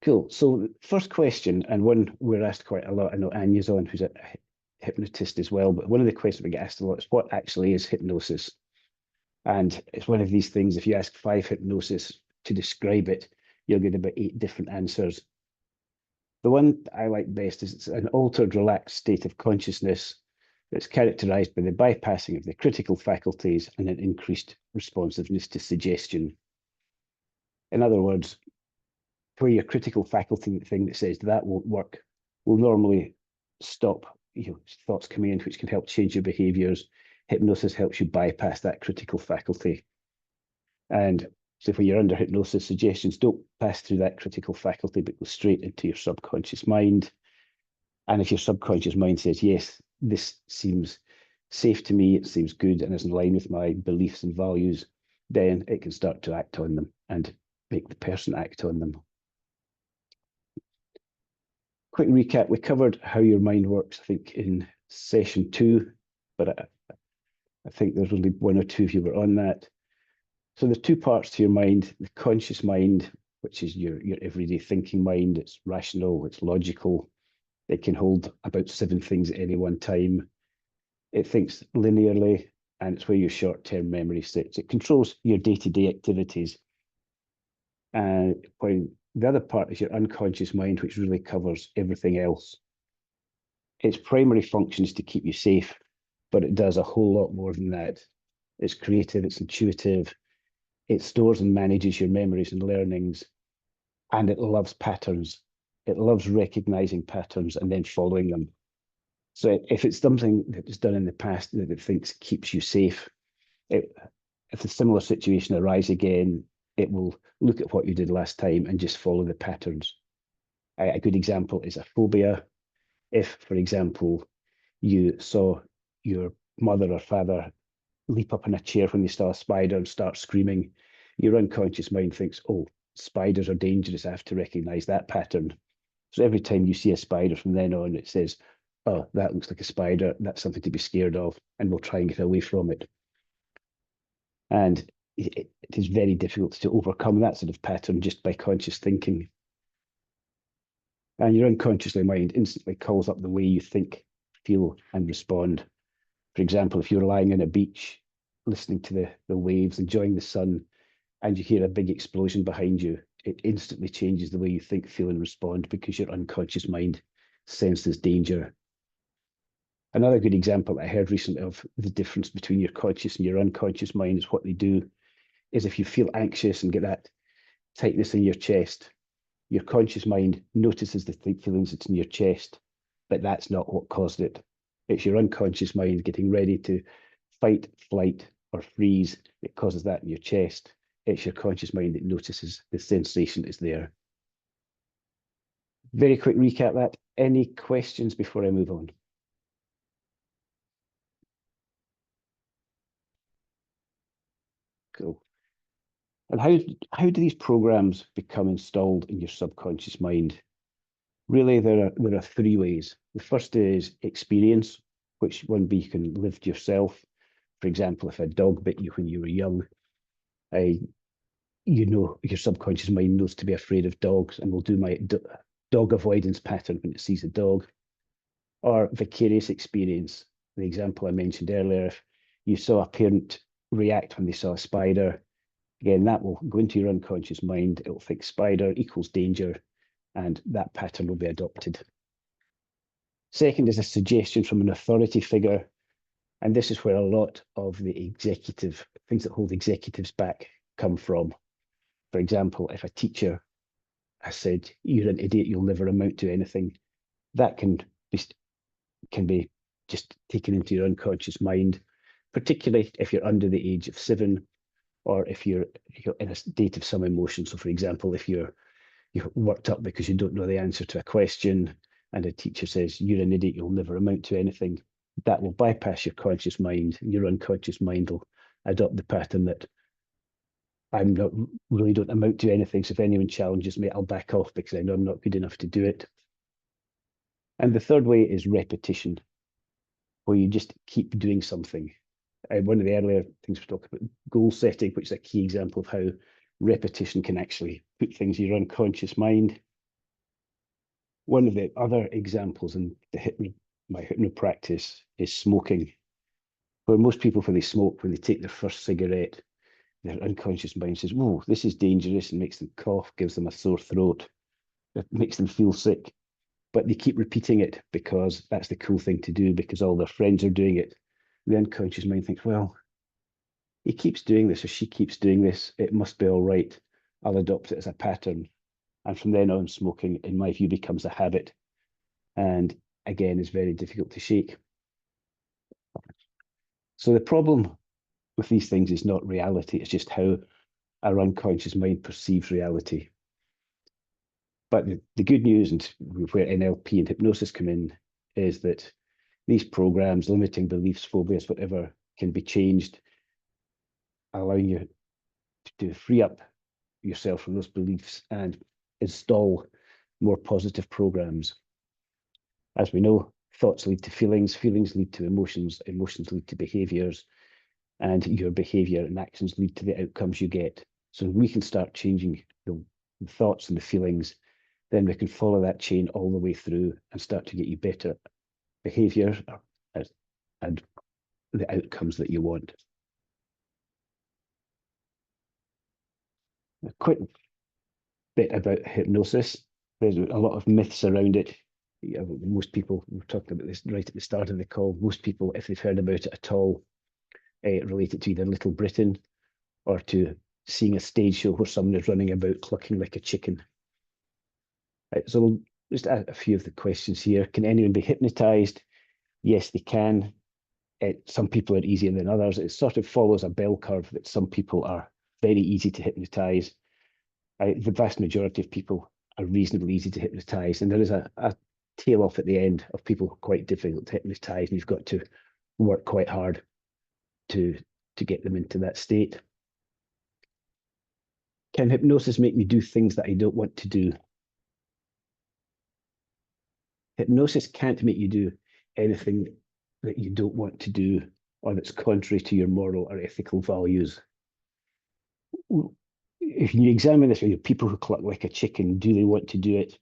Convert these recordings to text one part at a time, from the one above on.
Cool. So first question, and one we're asked quite a lot. I know Anya's on, who's a hypnotist as well, but one of the questions we get asked a lot is what actually is hypnosis? And it's one of these things, if you ask 5 hypnosis to describe it, you'll get about 8 different answers. The one I like best is it's an altered, relaxed state of consciousness that's characterized by the bypassing of the critical faculties and an increased responsiveness to suggestion. In other words, where your critical faculty thing that says that won't work will normally stop thoughts coming in, which can help change your behaviors. Hypnosis helps you bypass that critical faculty. And so when you're under hypnosis, suggestions don't pass through that critical faculty, but go straight into your subconscious mind. And if your subconscious mind says, yes, this seems safe to me, it seems good and is in line with my beliefs and values, then it can start to act on them and make the person act on them. Quick recap, we covered how your mind works, I think, in session 2, but I think there's only 1 or 2 of you were on that. So there's 2 parts to your mind: the conscious mind, which is your everyday thinking mind. It's rational, it's logical. It can hold about 7 things at any one time. It thinks linearly, and it's where your short-term memory sits. It controls your day-to-day activities. While the other part is your unconscious mind, which really covers everything else. Its primary function is to keep you safe, but it does a whole lot more than that. It's creative, it's intuitive, it stores and manages your memories and learnings, and it loves patterns. It loves recognizing patterns and then following them. So if it's something that is done in the past that it thinks keeps you safe, if a similar situation arises again, it will look at what you did last time and just follow the patterns. A good example is a phobia. If, for example, you saw your mother or father leap up in a chair when they saw a spider and start screaming, your unconscious mind thinks, oh, spiders are dangerous, I have to recognize that pattern. So every time you see a spider from then on, it says, oh, that looks like a spider, that's something to be scared of, and we'll try and get away from it. And it is very difficult to overcome that sort of pattern just by conscious thinking. And your unconscious mind instantly calls up the way you think, feel, and respond. For example, if you're lying on a beach, listening to the waves, enjoying the sun, and you hear a big explosion behind you, it instantly changes the way you think, feel, and respond because your unconscious mind senses danger. Another good example I heard recently of the difference between your conscious and your unconscious mind is what they do is if you feel anxious and get that tightness in your chest, your conscious mind notices the feelings that's in your chest, but that's not what caused it. It's your unconscious mind getting ready to fight, flight, or freeze that causes that in your chest. It's your conscious mind that notices the sensation is there. Very quick recap that. Any questions before I move on? Cool. And how do these programs become installed in your subconscious mind? Really, there are 3 ways. The first is experience, which one be you can live to yourself. For example, if a dog bit you when you were young, you know your subconscious mind knows to be afraid of dogs and will do my dog avoidance pattern when it sees a dog. Or vicarious experience. The example I mentioned earlier, if you saw a parent react when they saw a spider, again, that will go into your unconscious mind. It will think spider equals danger, and that pattern will be adopted. Second is a suggestion from an authority figure. And this is where a lot of the executive things that hold executives back come from. For example, if a teacher has said, you're an idiot, you'll never amount to anything, that can be just taken into your unconscious mind, particularly if you're under the age of 7, or if you're in a state of some emotion. So for example, if you're worked up because you don't know the answer to a question and a teacher says, you're an idiot, you'll never amount to anything, that will bypass your conscious mind, and your unconscious mind will adopt the pattern that really don't amount to anything. So if anyone challenges me, I'll back off because I know I'm not good enough to do it. And the third way is repetition, where you just keep doing something. One of the earlier things we talked about, goal setting, which is a key example of how repetition can actually put things in your unconscious mind. One of the other examples in my hypno practice is smoking, where most people, when they smoke, when they take their first cigarette, their unconscious mind says, "Whoa, this is dangerous," and makes them cough, gives them a sore throat, it makes them feel sick. But they keep repeating it because that's the cool thing to do, because all their friends are doing it. The unconscious mind thinks, well, he keeps doing this or she keeps doing this, it must be all right. I'll adopt it as a pattern. And from then on, smoking, in my view, becomes a habit. And again, is very difficult to shake. So the problem with these things is not reality, it's just how our unconscious mind perceives reality. But the good news, and where NLP and hypnosis come in, is that these programs, limiting beliefs, phobias, whatever, can be changed, allowing you to free up yourself from those beliefs and install more positive programs. As we know, thoughts lead to feelings, feelings lead to emotions, emotions lead to behaviors, and your behavior and actions lead to the outcomes you get. So we can start changing the thoughts and the feelings, then we can follow that chain all the way through and start to get you better behavior and the outcomes that you want. A quick bit about hypnosis. There's a lot of myths around it. Most people, we were talking about this right at the start of the call, most people, if they've heard about it at all, relate it to either Little Britain or to seeing a stage show where someone is running about clucking like a chicken. So we'll just ask a few of the questions here. Can anyone be hypnotized? Yes, they can. Some people are easier than others. It sort of follows a bell curve that some people are very easy to hypnotize. The vast majority of people are reasonably easy to hypnotize, and there is a tail off at the end of people who are quite difficult to hypnotize, and you've got to work quite hard to get them into that state. Can hypnosis make me do things that I don't want to do? Hypnosis can't make you do anything that you don't want to do or that's contrary to your moral or ethical values. If you examine this, people who cluck like a chicken, do they want to do it?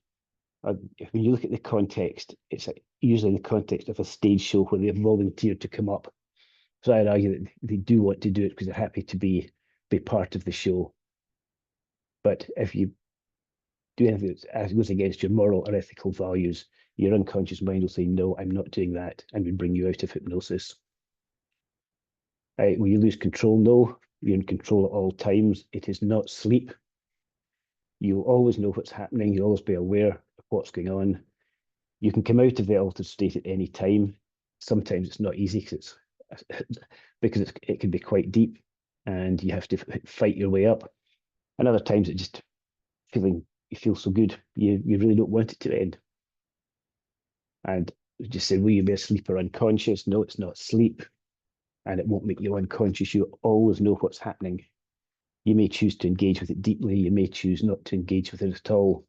When you look at the context, it's usually in the context of a stage show where they've volunteered to come up. So I'd argue that they do want to do it because they're happy to be part of the show. But if you do anything that goes against your moral or ethical values, your unconscious mind will say, no, I'm not doing that, and will bring you out of hypnosis. Will you lose control? No, you're in control at all times. It is not sleep. You'll always know what's happening. You'll always be aware of what's going on. You can come out of the altered state at any time. Sometimes it's not easy because it can be quite deep and you have to fight your way up. And other times it just you feel so good, you really don't want it to end. And just say, will you be asleep or unconscious? No, it's not sleep, and it won't make you unconscious. You always know what's happening. You may choose to engage with it deeply, you may choose not to engage with it at all,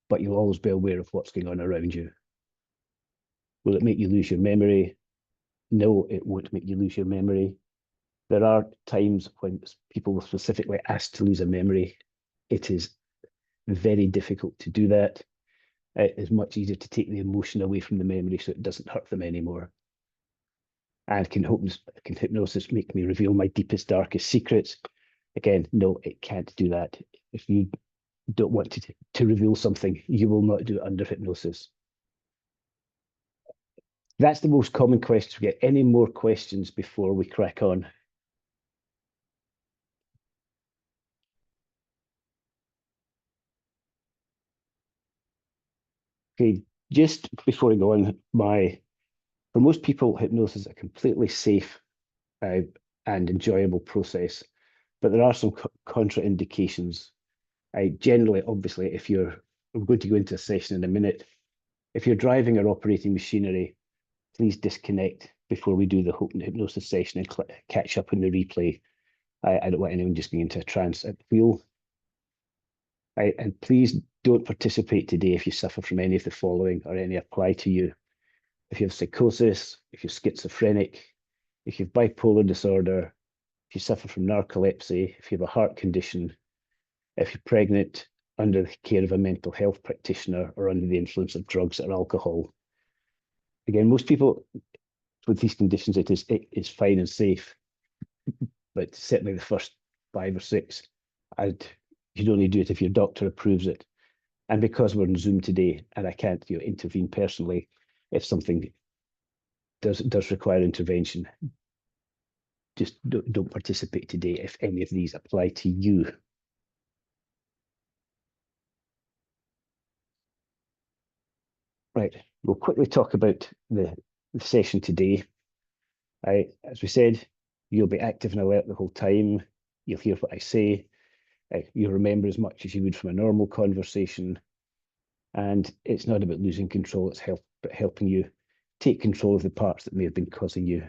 but you'll always be aware of what's going on around you. Will it make you lose your memory? No, it won't make you lose your memory. There are times when people were specifically asked to lose a memory. It is very difficult to do that. It is much easier to take the emotion away from the memory so it doesn't hurt them anymore. And can hypnosis make me reveal my deepest, darkest secrets? Again, no, it can't do that. If you don't want to reveal something, you will not do it under hypnosis. That's the most common question we get. Any more questions before we crack on? Okay, just before I go on, for most people, hypnosis is a completely safe and enjoyable process, but there are some contraindications. Generally, obviously, we're going to go into a session in a minute. If you're driving or operating machinery, please disconnect before we do the hypnosis session and catch up on the replay. I don't want anyone just going into a trance at the wheel. And please don't participate today if you suffer from any of the following or any apply to you. If you have psychosis, if you're schizophrenic, if you have bipolar disorder, if you suffer from narcolepsy, if you have a heart condition, if you're pregnant, under the care of a mental health practitioner or under the influence of drugs or alcohol. Again, most people with these conditions, it's fine and safe, but certainly the first 5 or 6, you'd only do it if your doctor approves it. And because we're on Zoom today and I can't intervene personally, if something does require intervention, just don't participate today if any of these apply to you. Right, we'll quickly talk about the session today. As we said, you'll be active and alert the whole time. You'll hear what I say. You'll remember as much as you would from a normal conversation. And it's not about losing control, it's helping you take control of the parts that may have been causing you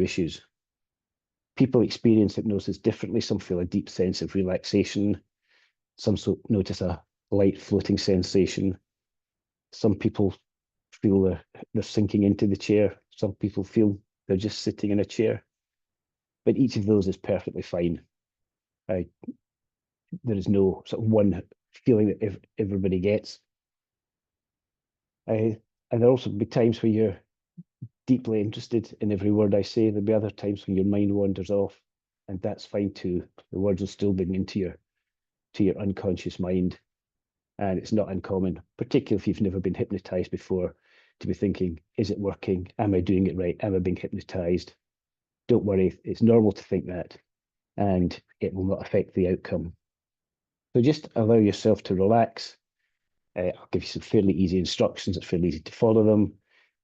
issues. People experience hypnosis differently. Some feel a deep sense of relaxation. Some notice a light floating sensation. Some people feel they're sinking into the chair. Some people feel they're just sitting in a chair. But each of those is perfectly fine. There is no sort of one feeling that everybody gets. And there'll also be times where you're deeply interested in every word I say. There'll be other times when your mind wanders off, and that's fine too. The words will still bring into your unconscious mind. And it's not uncommon, particularly if you've never been hypnotized before, to be thinking, is it working? Am I doing it right? Am I being hypnotized? Don't worry, it's normal to think that, and it will not affect the outcome. So just allow yourself to relax. I'll give you some fairly easy instructions. It's fairly easy to follow them.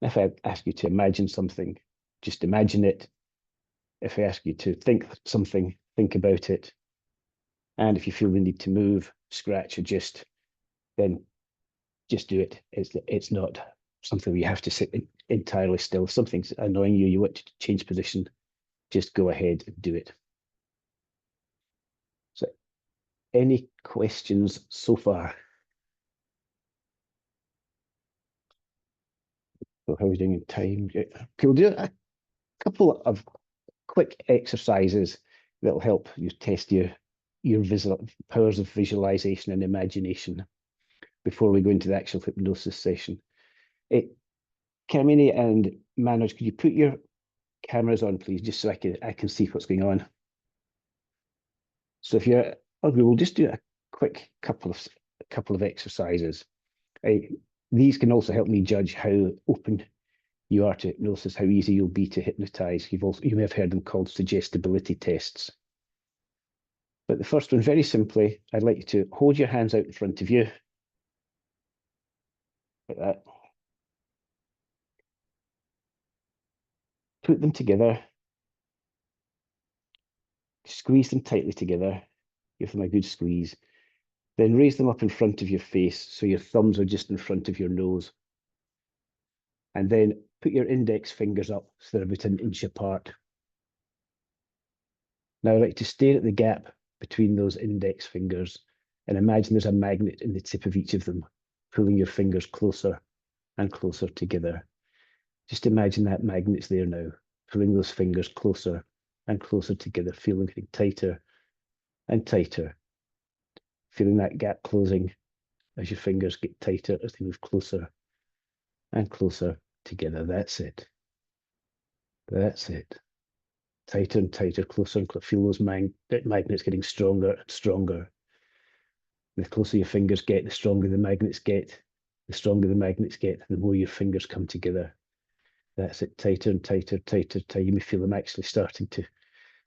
If I ask you to imagine something, just imagine it. If I ask you to think something, think about it. And if you feel the need to move, scratch, adjust, then just do it. It's not something where you have to sit entirely still. If something's annoying you, you want to change position, just go ahead and do it. So, any questions so far? So how are we doing in time? Okay, we'll do a couple of quick exercises that will help you test your powers of visualization and imagination before we go into the actual hypnosis session. Carmini and Manoj, could you put your cameras on, please, just so I can see what's going on. So if you're, we'll just do a quick couple of exercises. These can also help me judge how open you are to hypnosis, how easy you'll be to hypnotize. You may have heard them called suggestibility tests. But the first one, very simply, I'd like you to hold your hands out in front of you, like that. Put them together. Squeeze them tightly together. Give them a good squeeze. Then raise them up in front of your face so your thumbs are just in front of your nose. And then put your index fingers up so they're about an inch apart. Now I'd like to stare at the gap between those index fingers and imagine there's a magnet in the tip of each of them, pulling your fingers closer and closer together. Just imagine that magnet's there now, pulling those fingers closer and closer together, feeling tighter and tighter, feeling that gap closing as your fingers get tighter as they move closer and closer together. That's it. That's it. Tighter and tighter, closer and closer. Feel those magnets getting stronger and stronger. The closer your fingers get, the stronger the magnets get. The stronger the magnets get, the more your fingers come together. That's it. Tighter and tighter, tighter, tighter. You may feel them actually starting to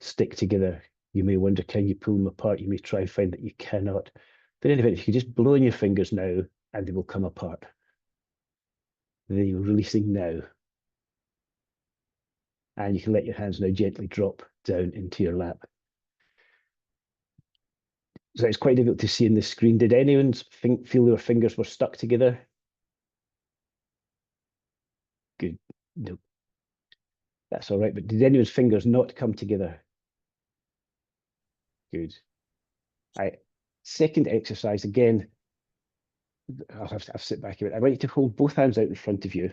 stick together. You may wonder, can you pull them apart? You may try and find that you cannot. But in any event, if you just blow in your fingers now, and they will come apart. They are releasing now. And you can let your hands now gently drop down into your lap. So it's quite difficult to see in the screen. Did anyone feel their fingers were stuck together? Good. No. That's all right. But did anyone's fingers not come together? Good. Second exercise, again, I'll have to sit back a bit. I want you to hold both hands out in front of you,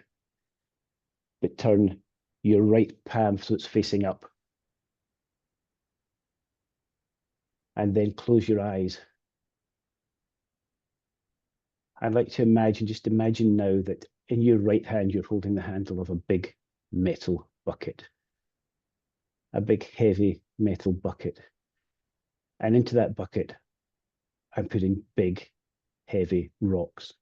but turn your right palm so it's facing up. And then close your eyes. I'd like to imagine, just imagine now that in your right hand, you're holding the handle of a big metal bucket, a big heavy metal bucket. And into that bucket, I'm putting big, heavy rocks.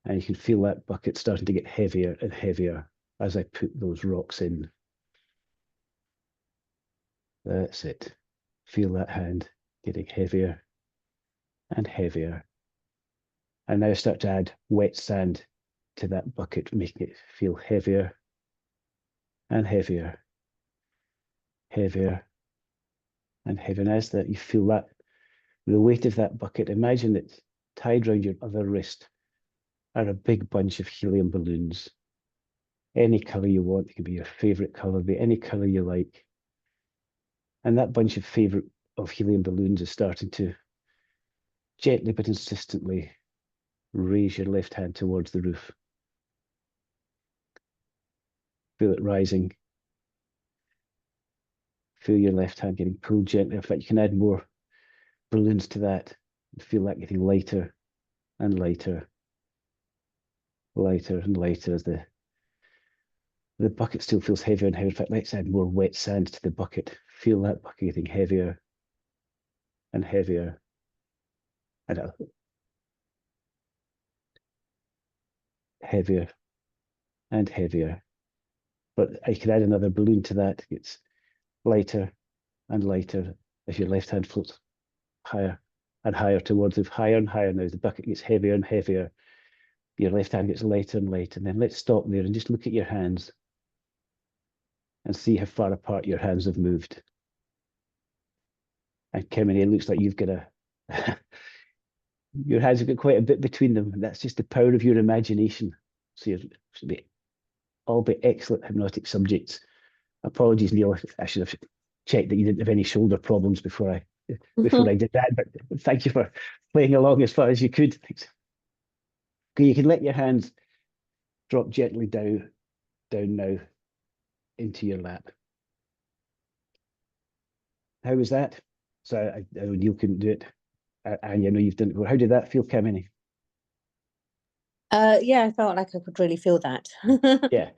And you can feel that bucket starting to get heavier and heavier as I put those rocks in. That's it. Feel that hand getting heavier and heavier. And now start to add wet sand to that bucket, making it feel heavier and heavier, heavier and heavier. And as that you feel that, the weight of that bucket, imagine that tied around your other wrist are a big bunch of helium balloons. Any color you want, it can be your favorite color, be any color you like. And that bunch of helium balloons is starting to gently but insistently raise your left hand towards the roof. Feel it rising. Feel your left hand getting pulled gently. In fact, you can add more balloons to that. Feel that getting lighter and lighter, lighter and lighter as the bucket still feels heavier and heavier. In fact, let's add more wet sand to the bucket. Feel that bucket getting heavier and heavier. And heavier and heavier. But I can add another balloon to that. It's lighter and lighter as your left hand floats higher and higher towards it, higher and higher. Now the bucket gets heavier and heavier. Your left hand gets lighter and lighter. And then let's stop there and just look at your hands and see how far apart your hands have moved. And Kimini, it looks like you've got your hands have got quite a bit between them. And that's just the power of your imagination. So you're all be excellent hypnotic subjects. Apologies, Neil. I should have checked that you didn't have any shoulder problems before I did that. But thank you for playing along as far as you could. Thanks. Okay, you can let your hands drop gently down now into your lap. How was that? So I know Neil couldn't do it, and you know you've done it before. How did that feel, Kamini? Yeah, I felt like I could really feel that. Yeah,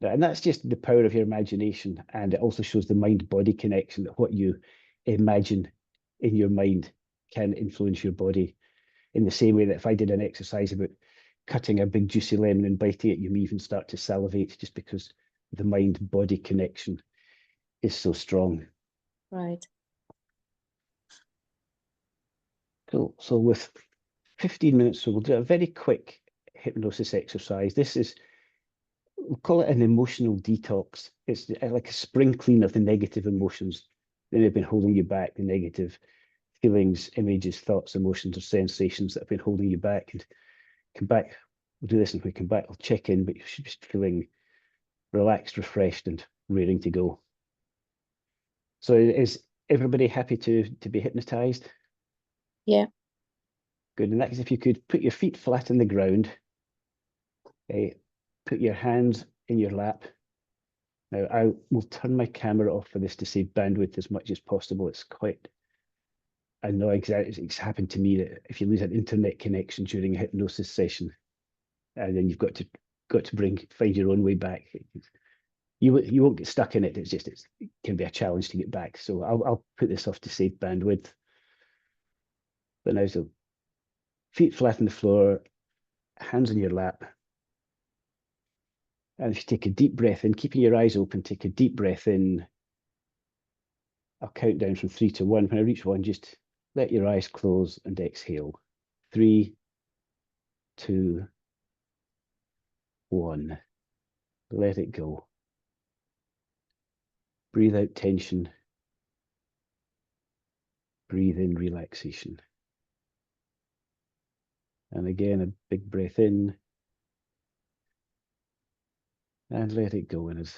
and that's just the power of your imagination, and it also shows the mind-body connection, that what you imagine in your mind can influence your body in the same way that if I did an exercise about cutting a big juicy lemon and biting it, you may even start to salivate just because the mind-body connection is so strong. Right. Cool. So with 15 minutes, so we'll do a very quick hypnosis exercise. This is, we'll call it an emotional detox. It's like a spring clean of the negative emotions that have been holding you back, the negative feelings, images, thoughts, emotions, or sensations that have been holding you back. And come back, we'll do this, and when we come back, I'll check in, but you should be feeling relaxed, refreshed, and raring to go. So is everybody happy to be hypnotized? Yeah. Good. In that case, if you could put your feet flat on the ground, put your hands in your lap. Now, I will turn my camera off for this to save bandwidth as much as possible. It's quite annoying because it's happened to me that if you lose an internet connection during a hypnosis session, and then you've got to find your own way back. You won't get stuck in it. It's just it can be a challenge to get back. So I'll put this off to save bandwidth. But now, so feet flat on the floor, hands on your lap. And if you take a deep breath in, keeping your eyes open, take a deep breath in. I'll count down from 3 to 1. When I reach 1, just let your eyes close and exhale. 3, 2, 1. Let it go. Breathe out tension. Breathe in relaxation. And again, a big breath in. And let it go. And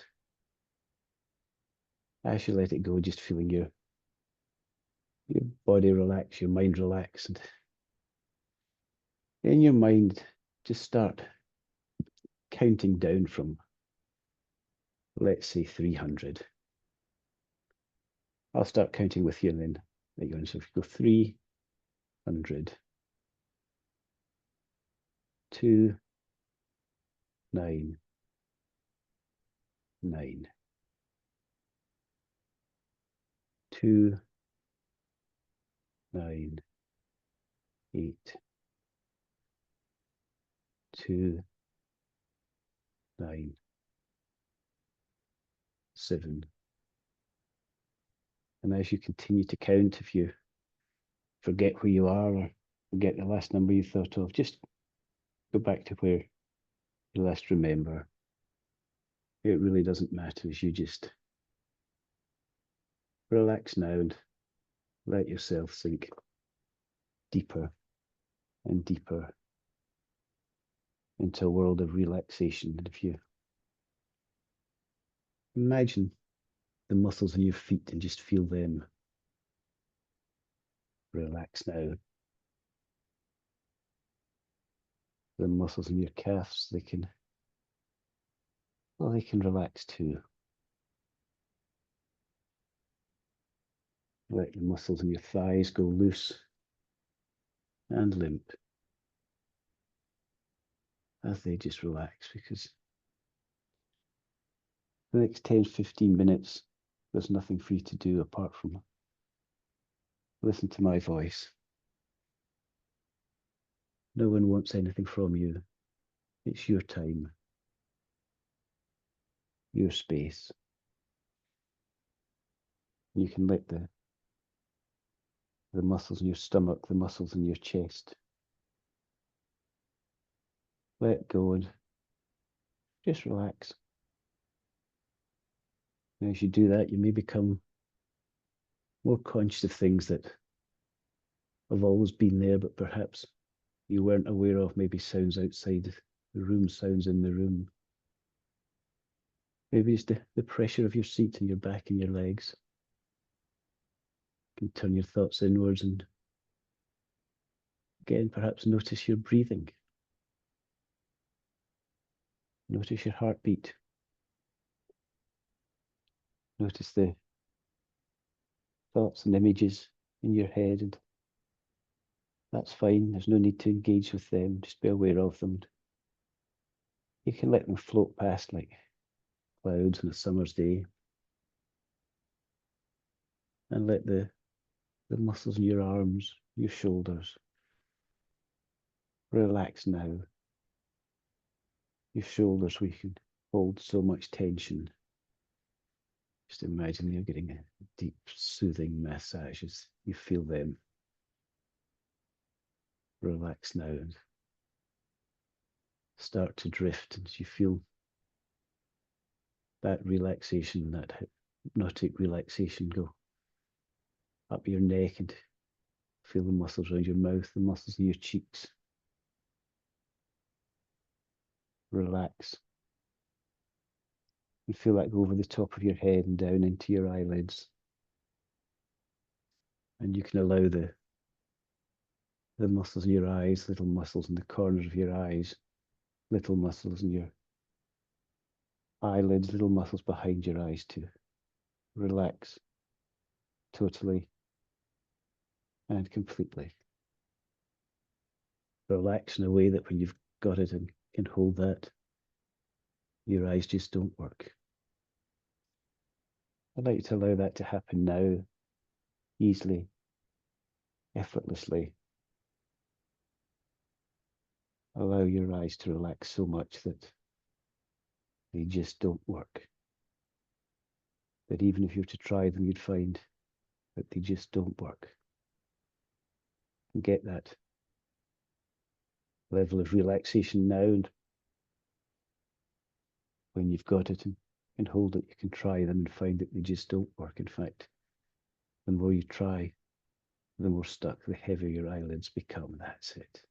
as you let it go, just feeling your body relax, your mind relax. And in your mind, just start counting down from, let's say, 300. I'll start counting with you and then let you go. So if you go 300, 2, 9, 9, 2, 9, 8, 2, 9, 7. And as you continue to count, if you forget where you are or forget the last number you thought of, just go back to where you last remember. It really doesn't matter as you just relax now and let yourself sink deeper and deeper into a world of relaxation. And if you imagine the muscles in your feet and just feel them relax now. The muscles in your calves, they can relax too. Let the muscles in your thighs go loose and limp as they just relax, because the next 10-15 minutes, there's nothing for you to do apart from listen to my voice. No one wants anything from you. It's your time, your space. You can let the muscles in your stomach, the muscles in your chest, let go and just relax. And as you do that, you may become more conscious of things that have always been there, but perhaps you weren't aware of. Maybe sounds outside the room, sounds in the room. Maybe it's the pressure of your seat and your back and your legs. You can turn your thoughts inwards and again, perhaps notice your breathing. Notice your heartbeat. Notice the thoughts and images in your head, and that's fine. There's no need to engage with them. Just be aware of them. You can let them float past like clouds on a summer's day, and let the muscles in your arms, your shoulders, relax now. Your shoulders, we can hold so much tension. Just imagine you're getting a deep, soothing massage as you feel them relax now and start to drift as you feel that relaxation, that hypnotic relaxation go up your neck, and feel the muscles around your mouth, the muscles in your cheeks. Relax. And feel that go over the top of your head and down into your eyelids. And you can allow the muscles in your eyes, little muscles in the corners of your eyes, little muscles in your eyelids, little muscles behind your eyes to relax totally and completely. Relax in a way that when you've got it and can hold that, your eyes just don't work. I'd like you to allow that to happen now, easily, effortlessly. Allow your eyes to relax so much that they just don't work. That even if you were to try them, you'd find that they just don't work. And get that level of relaxation now, and when you've got it and hold it, you can try them and find that they just don't work. In fact, the more you try, the more stuck, the heavier your eyelids become. That's it.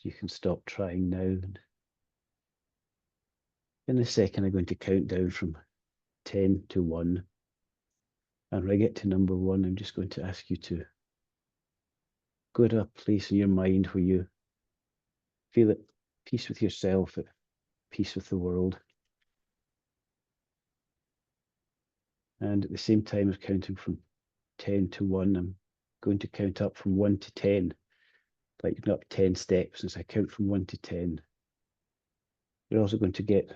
You can stop trying now. And in a second, I'm going to count down from 10 to 1. And when I get to number 1, I'm just going to ask you to go to a place in your mind where you feel at peace with yourself, at peace with the world. And at the same time as counting from 10 to 1, I'm going to count up from 1 to 10. like you've got up 10 steps. As I count from 1 to 10, you're also going to get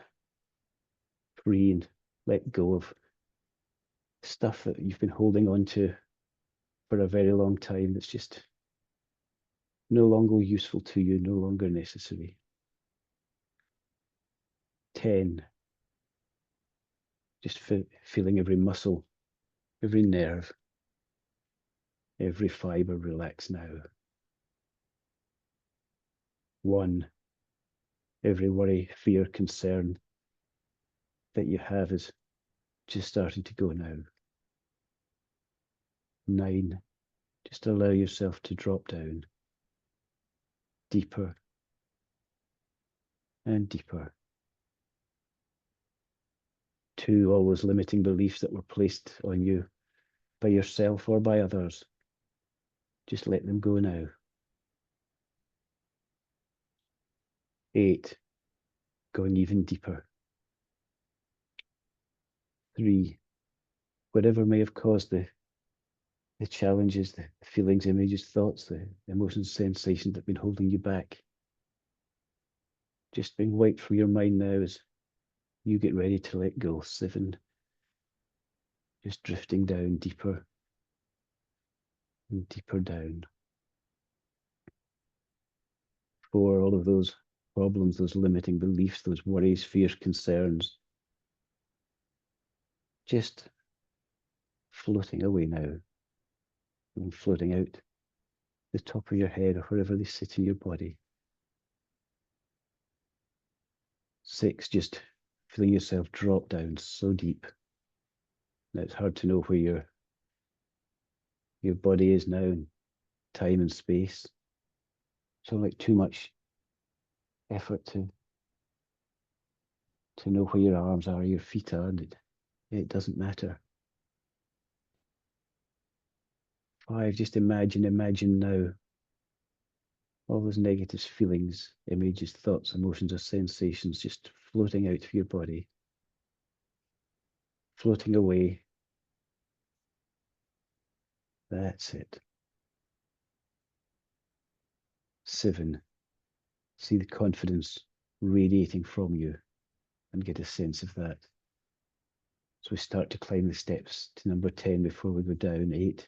free and let go of stuff that you've been holding on to for a very long time that's just no longer useful to you, no longer necessary. 10, just feeling every muscle, every nerve, every fiber relax now. 1, every worry, fear, concern that you have is just starting to go now. 9, just allow yourself to drop down deeper and deeper. 2, all those limiting beliefs that were placed on you by yourself or by others, just let them go now. 8, going even deeper. 3, whatever may have caused the challenges, the feelings, images, thoughts, the emotions, sensations that have been holding you back, just being wiped from your mind now as you get ready to let go. 7, just drifting down deeper and deeper down. 4, all of those problems, those limiting beliefs, those worries, fears, concerns, just floating away now and floating out the top of your head or wherever they sit in your body. 6, just feeling yourself drop down so deep. Now it's hard to know where your body is now in time and space. So like too much effort to know where your arms are, your feet are, and it doesn't matter. 5, just imagine now all those negative feelings, images, thoughts, emotions, or sensations just floating out of your body, floating away. That's it. 7, see the confidence radiating from you and get a sense of that. So we start to climb the steps to number 10 before we go down. 8,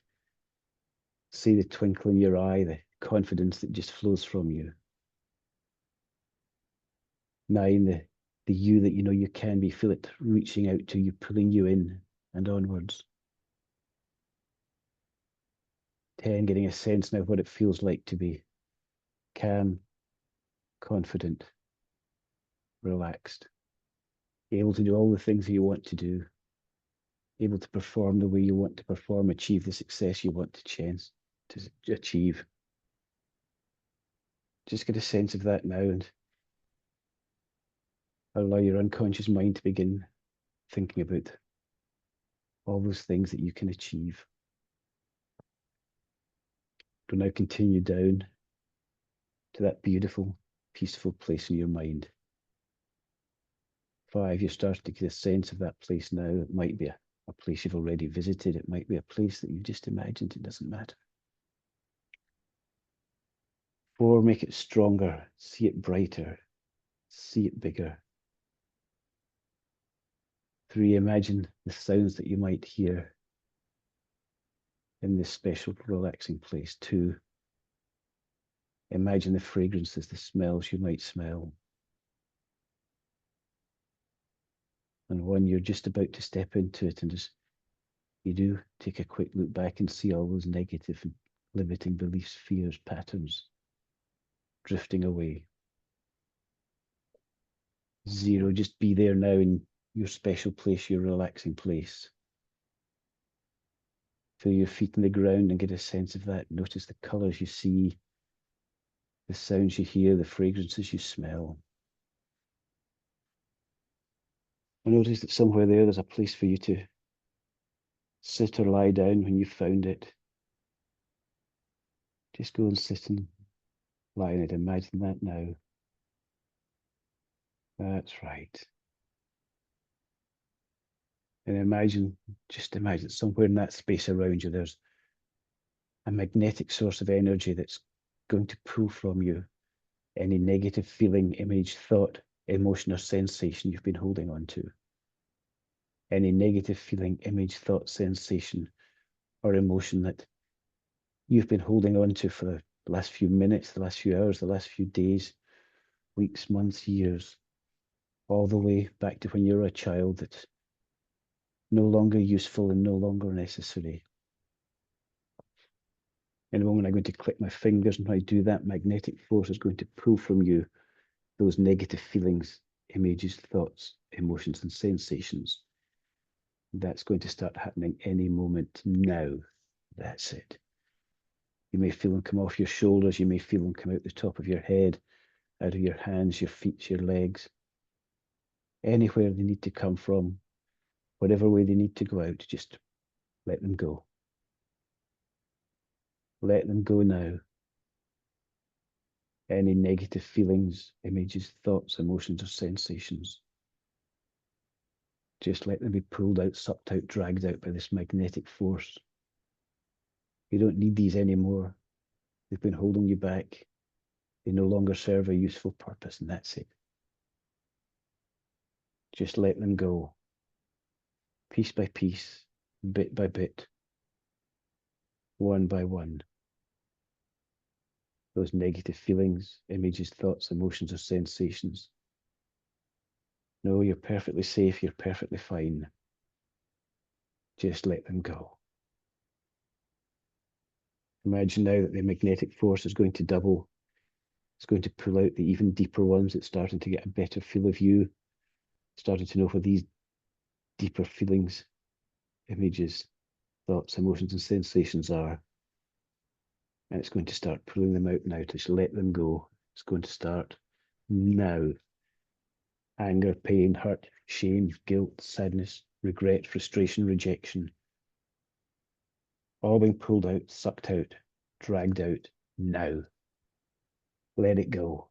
see the twinkle in your eye, the confidence that just flows from you. 9, the you that you know you can be, feel it reaching out to you, pulling you in and onwards. 10, getting a sense now what it feels like to be calm, confident, relaxed, able to do all the things that you want to do, able to perform the way you want to perform, achieve the success you want to achieve. Just get a sense of that now and allow your unconscious mind to begin thinking about all those things that you can achieve. We'll now continue down to that beautiful, peaceful place in your mind. 5, you're starting to get a sense of that place now. It might be a place you've already visited. It might be a place that you've just imagined. It doesn't matter. 4, make it stronger. See it brighter. See it bigger. 3, imagine the sounds that you might hear in this special, relaxing place. 2, imagine the fragrances, the smells you might smell. And 1, you're just about to step into it, and as you do, take a quick look back and see all those negative and limiting beliefs, fears, patterns drifting away. 0, just be there now in your special place, your relaxing place. Feel your feet on the ground and get a sense of that. Notice the colors you see, the sounds you hear, the fragrances you smell. And notice that somewhere there's a place for you to sit or lie down when you've found it. Just go and sit and lie in it. Imagine that now. That's right. And just imagine somewhere in that space around you, there's a magnetic source of energy that's going to pull from you any negative feeling, image, thought, emotion, or sensation you've been holding on to. Any negative feeling, image, thought, sensation, or emotion that you've been holding on to for the last few minutes, the last few hours, the last few days, weeks, months, years, all the way back to when you were a child, that's no longer useful and no longer necessary. In a moment, I'm going to click my fingers, and when I do that, magnetic force is going to pull from you those negative feelings, images, thoughts, emotions, and sensations. That's going to start happening any moment now. That's it. You may feel them come off your shoulders. You may feel them come out the top of your head, out of your hands, your feet, your legs. Anywhere they need to come from, whatever way they need to go out, just let them go. Let them go now. Any negative feelings, images, thoughts, emotions, or sensations, just let them be pulled out, sucked out, dragged out by this magnetic force. You don't need these anymore. They've been holding you back. They no longer serve a useful purpose, and that's it. Just let them go, piece by piece, bit by bit, one by one. Those negative feelings, images, thoughts, emotions, or sensations. No, you're perfectly safe, you're perfectly fine. Just let them go. Imagine now that the magnetic force is going to double. It's going to pull out the even deeper ones. It's starting to get a better feel of you, starting to know where these deeper feelings, images, thoughts, emotions, and sensations are. And it's going to start pulling them out now. Just let them go. It's going to start now. Anger, pain, hurt, shame, guilt, sadness, regret, frustration, rejection. All being pulled out, sucked out, dragged out now. Let it go.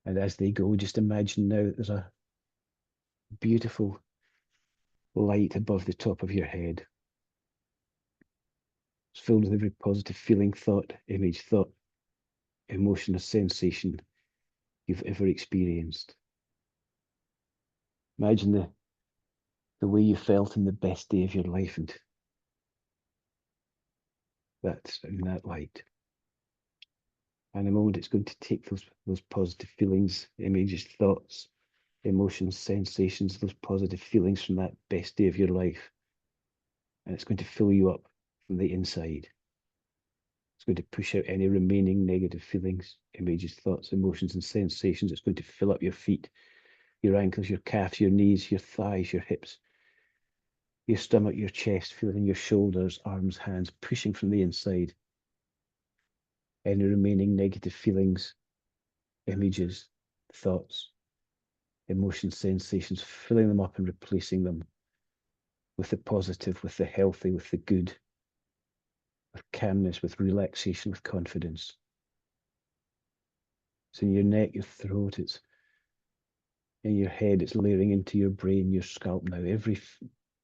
And as they go, just imagine now that there's a beautiful light above the top of your head. It's filled with every positive feeling, thought, image, thought, emotion, or sensation you've ever experienced. Imagine the way you felt in the best day of your life, and that's in that light. And in a moment, it's going to take those positive feelings, images, thoughts, emotions, sensations, those positive feelings from that best day of your life, and it's going to fill you up from the inside. It's going to push out any remaining negative feelings, images, thoughts, emotions, and sensations. It's going to fill up your feet, your ankles, your calves, your knees, your thighs, your hips, your stomach, your chest, feeling your shoulders, arms, hands, pushing from the inside. Any remaining negative feelings, images, thoughts, emotions, sensations, filling them up and replacing them with the positive, with the healthy, with the good, with calmness, with relaxation, with confidence. It's in your neck, your throat, it's in your head, it's layering into your brain, your scalp now. Every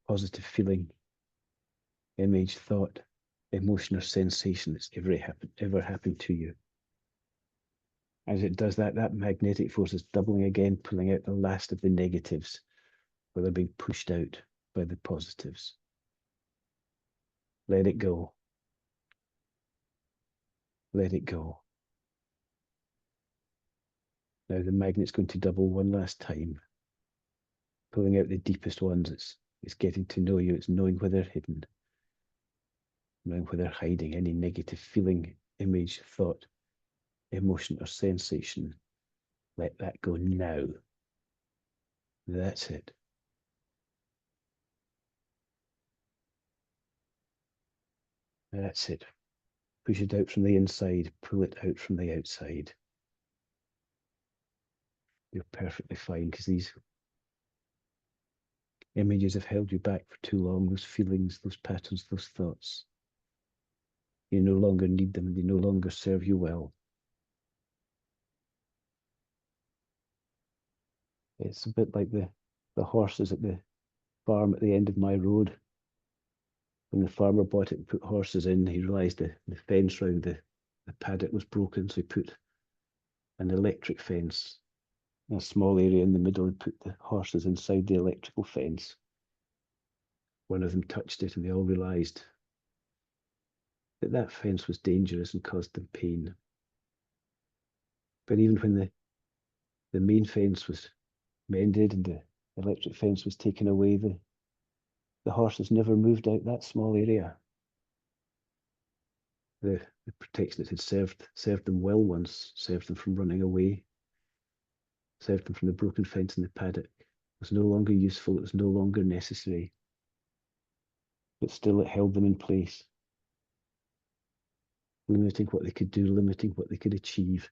positive feeling, image, thought, emotion, or sensation that's ever happened to you. As it does that, that magnetic force is doubling again, pulling out the last of the negatives, where they're being pushed out by the positives. Let it go. Let it go. Now the magnet's going to double one last time, pulling out the deepest ones. It's getting to know you. It's knowing where they're hidden, knowing where they're hiding any negative feeling, image, thought, emotion, or sensation. Let that go now. That's it. That's it. Push it out from the inside, pull it out from the outside. You're perfectly fine, because these images have held you back for too long. Those feelings, those patterns, those thoughts. You no longer need them. They no longer serve you well. It's a bit like the horses at the farm at the end of my road. When the farmer bought it and put horses in, he realised the fence round the paddock was broken, so he put an electric fence in a small area in the middle and put the horses inside the electrical fence. One of them touched it and they all realised that that fence was dangerous and caused them pain. But even when the main fence was mended and the electric fence was taken away, the horses never moved out that small area. The protection that had served them well once, served them from running away, served them from the broken fence in the paddock, was no longer useful, it was no longer necessary. But still it held them in place, limiting what they could do, limiting what they could achieve,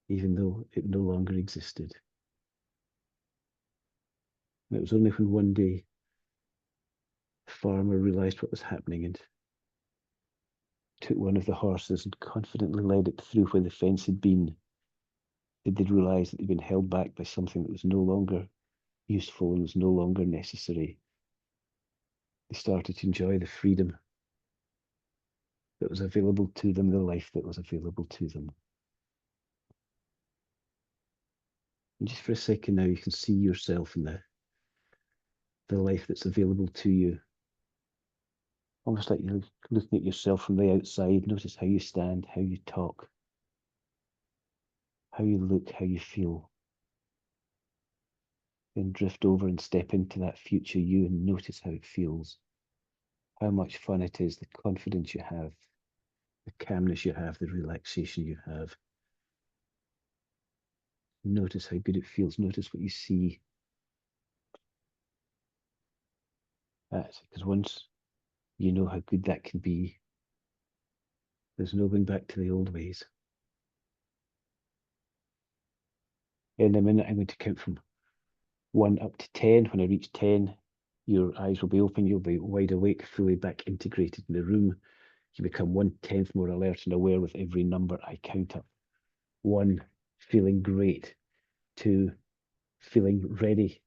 even though it no longer existed. And it was only when one day the farmer realised what was happening and took one of the horses and confidently led it through where the fence had been, did they realise that they'd been held back by something that was no longer useful and was no longer necessary. They started to enjoy the freedom that was available to them, the life that was available to them. And just for a second now, you can see yourself in the life that's available to you. Almost like you're looking at yourself from the outside. Notice how you stand, how you talk, how you look, how you feel. Then drift over and step into that future you and notice how it feels. How much fun it is, the confidence you have, the calmness you have, the relaxation you have. Notice how good it feels. Notice what you see. Because once you know how good that can be, there's no going back to the old ways. In a minute, I'm going to count from 1 up to 10. When I reach 10, your eyes will be open. You'll be wide awake, fully back integrated in the room. You become 1/10 more alert and aware with every number I count up. 1, feeling great. 2, feeling ready.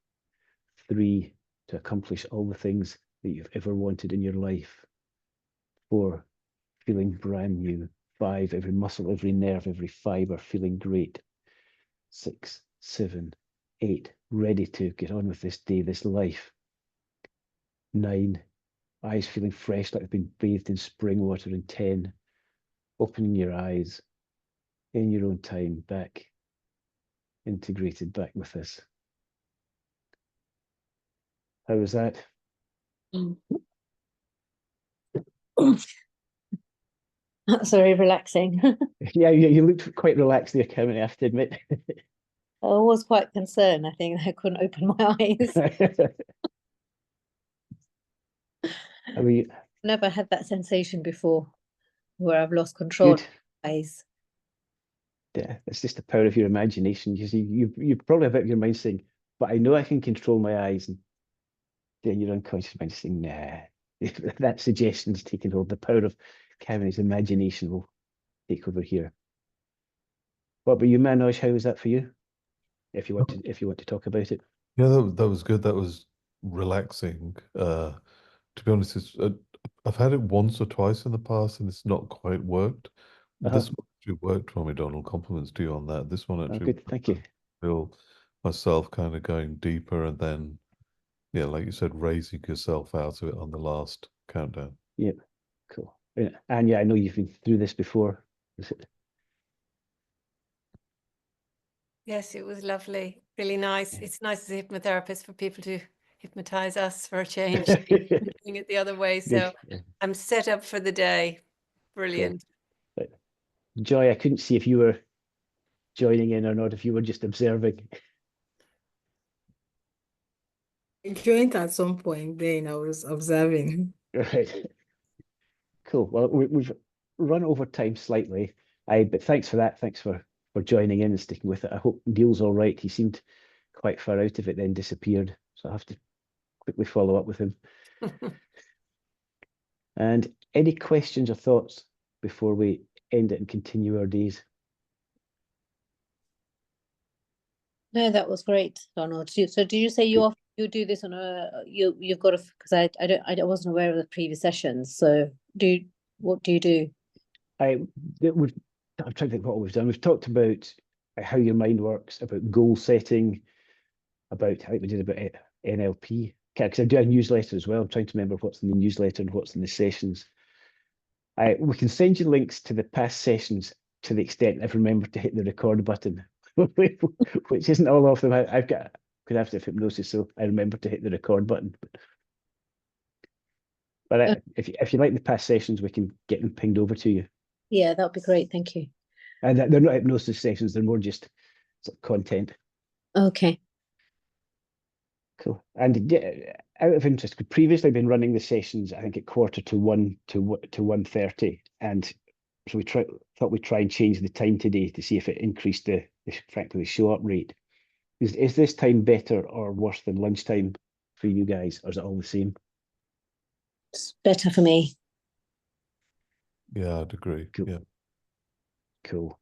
3, to accomplish all the things that you've ever wanted in your life. 4, feeling brand new. 5, every muscle, every nerve, every fiber feeling great. 6, 7, 8, ready to get on with this day, this life. 9, eyes feeling fresh, like they've been bathed in spring water. And 10, opening your eyes in your own time, back integrated, back with us. How was that? That's very relaxing. Yeah, you looked quite relaxed there, Cameron, I have to admit. I was quite concerned. I think I couldn't open my eyes. I mean, Never had that sensation before where I've lost control of good. my eyes. Yeah, it's just the power of your imagination. You see, you probably have it in your mind saying, but I know I can control my eyes. And then your unconscious mind is saying, nah. That suggestion's taken hold. The power of Kevin's imagination will take over here. What about you, Manoj? How was that for you? If you want to talk about it. Yeah, that was good. That was relaxing. To be honest, I've had it once or twice in the past and it's not quite worked. This one actually worked for me, Donald. Compliments to you on that. This one Oh, actually good, thank you. feel myself kind of going deeper and then, yeah, like you said, raising yourself out of it on the last countdown. Yep, cool. Anya, I know you've been through this before. Is it? Yes, it was lovely. Really nice. It's nice as a hypnotherapist for people to hypnotize us for a change. I'm doing it the other way. So Good. Yeah, I'm set up for the day. Brilliant. cool. Joy, I couldn't see if you were joining in or not, if you were just observing. I joined at some point, then I was observing. Right. Cool. Well, we've run over time slightly. But thanks for that. Thanks for joining in and sticking with it. I hope Neil's all right. He seemed quite far out of it, then disappeared. So I have to quickly follow up with him. And any questions or thoughts before we end it and continue our days? No, that was great, Donald. So do you say you offer you'll do this on a you've got to, because I wasn't aware of the previous sessions. So what do you do? I'm trying to think what we've done. We've talked about how your mind works, about goal setting, about how we did about NLP. Because I do a newsletter as well. I'm trying to remember what's in the newsletter and what's in the sessions. We can send you links to the past sessions to the extent I've remembered to hit the record button, which isn't all of them. I've got could have to have hypnosis, so I remember to hit the record button. But if you like the past sessions, we can get them pinged over to you. Yeah, that would be great. Thank you. And they're not hypnosis sessions; they're more just sort of content. Okay. Cool. And yeah, out of interest, we'd previously been running the sessions, I think, at 1:45 to 1:30, and so thought we'd try and change the time today to see if it increased frankly the show up rate. Is this time better or worse than lunchtime for you guys, or is it all the same? It's better for me. Yeah, I'd agree. Cool. Yeah. Cool.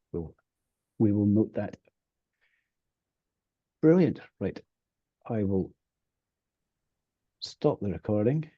We will note that. Brilliant. Right. I will stop the recording.